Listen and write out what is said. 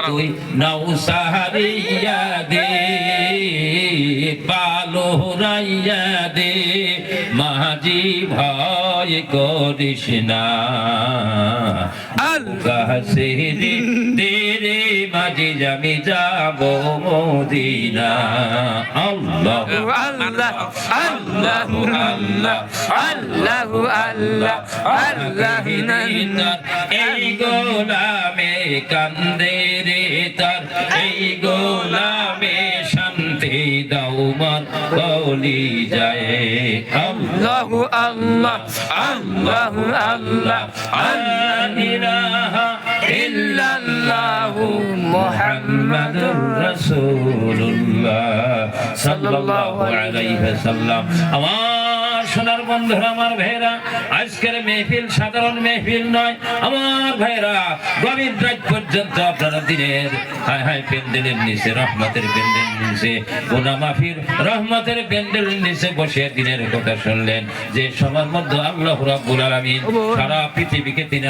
তুই নাও সাহারিয়া দে পালো রাইয়া দে মাঝি ভয় করিস না কাছে তেরে মাঝি আমি যাব মদিনা আল্লাহ আল্লাহ আল্লাহ আল্লাহ আল্লাহ আল্লাহ আল্লাহ এই গোলামে কান্দে রে তার এই গোলামে শান্তি দাও মন বলি যায় আল্লাহ আল্লাহ আল্লাহ আল্লাহ আল্লাহ ইলাহা ইল্লাল্লাহ মুহাম্মাদুর রাসূলুল্লাহ সাল্লাল্লাহু আলাইহি ওয়াসাল্লাম। আমার সোনার বন্ধুরা, আমার ভাইরা, আজকের মেহফিল সাধারণ মেহফিল নয় আমার ভাইরা। গভীর রাত পর্যন্ত আপনারা দিনের হায় হায় প্যান্ডেলের নিচে, রহমতের প্যান্ডেল নিচে, গুনাহ মাফির রহমতের প্যান্ডেল নিচে বসে দিনের কথা শুনলেন। যে সবার মধ্যে আল্লাহ রাব্বুল আলামিন সারা পৃথিবীকে তিনি